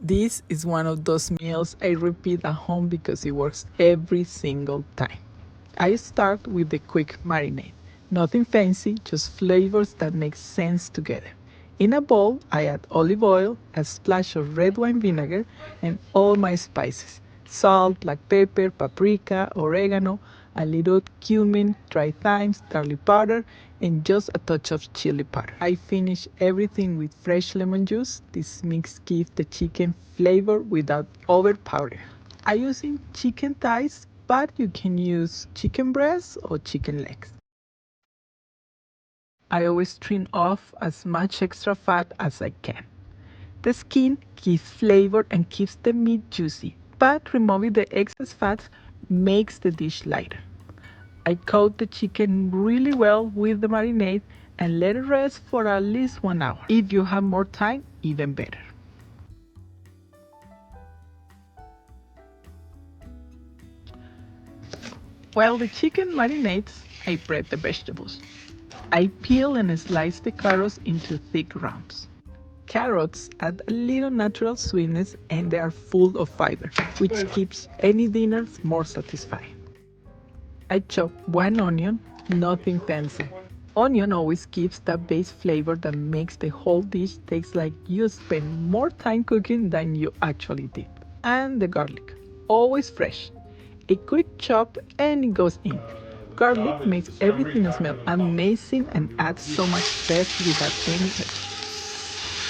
This is one of those meals I repeat at home because it works every single time. I start with the quick marinade. Nothing fancy, just flavors that make sense together. In a bowl, I add olive oil, a splash of red wine vinegar, and all my spices salt, black pepper, paprika, oregano, a little cumin, dry thyme, garlic powder, and just a touch of chili powder. I finish everything with fresh lemon juice. This mix gives the chicken flavor without overpowering. I using chicken thighs, but you can use chicken breasts or chicken legs. I always trim off as much extra fat as I can. The skin gives flavor and keeps the meat juicy, but removing the excess fat makes the dish lighter. I coat the chicken really well with the marinade and let it rest for at least 1 hour. If you have more time, even better. While the chicken marinates, I prep the vegetables. I peel and slice the carrots into thick rounds. Carrots add a little natural sweetness and they are full of fiber, which keeps any dinner more satisfying. I chop one onion, nothing fancy. Onion always gives that base flavor that makes the whole dish taste like you spent more time cooking than you actually did. And the garlic, always fresh. A quick chop and it goes in. Garlic makes everything smell amazing and adds so much zest without any touch.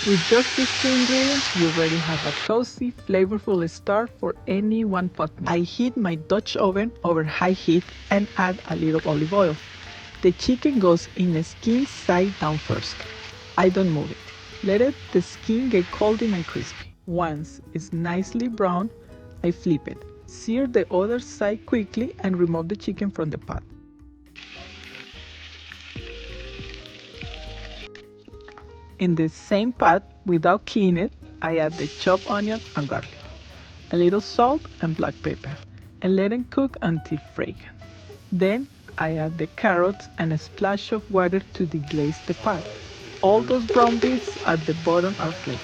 With just these two ingredients, you already have a cozy, flavorful start for any one-pot meal. I heat my Dutch oven over high heat and add a little olive oil. The chicken goes in the skin side down first. I don't move it. The skin get golden and crispy. Once it's nicely brown, I flip it. Sear the other side quickly and remove the chicken from the pot. In the same pot, without cleaning it, I add the chopped onion and garlic, a little salt and black pepper, and let them cook until fragrant. Then I add the carrots and a splash of water to deglaze the pot. All those brown bits at the bottom are flavored.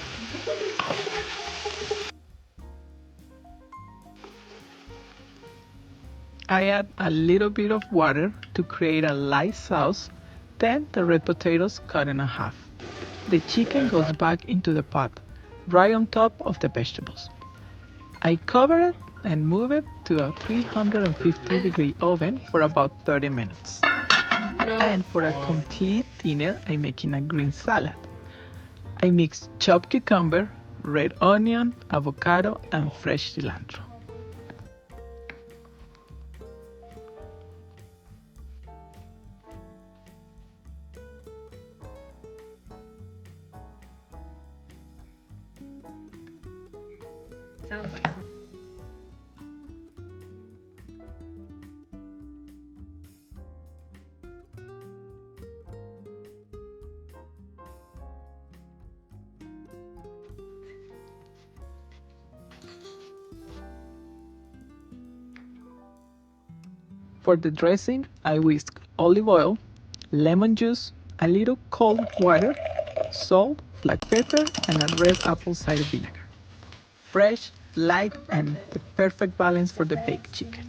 I add a little bit of water to create a light sauce, then the red potatoes cut in half. The chicken goes back into the pot, right on top of the vegetables. I cover it and move it to a 350-degree oven for about 30 minutes. And for a complete dinner, I'm making a green salad. I mix chopped cucumber, red onion, avocado, and fresh cilantro. Sounds like For the dressing, I whisk olive oil, lemon juice, a little cold water, salt, black pepper, and a red apple cider vinegar. Fresh, light, and the perfect balance for the baked chicken.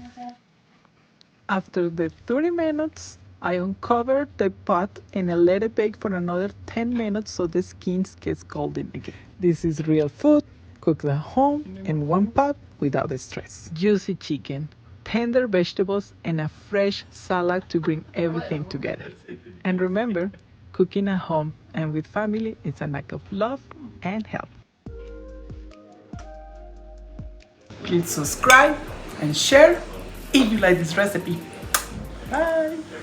After the 30 minutes, I uncover the pot and I let it bake for another 10 minutes so the skin gets golden again. This is real food, cooked at home in one pot without the stress. Juicy chicken, tender vegetables, and a fresh salad to bring everything together. And remember, cooking at home and with family is an act of love and health. Please subscribe and share if you like this recipe. Bye!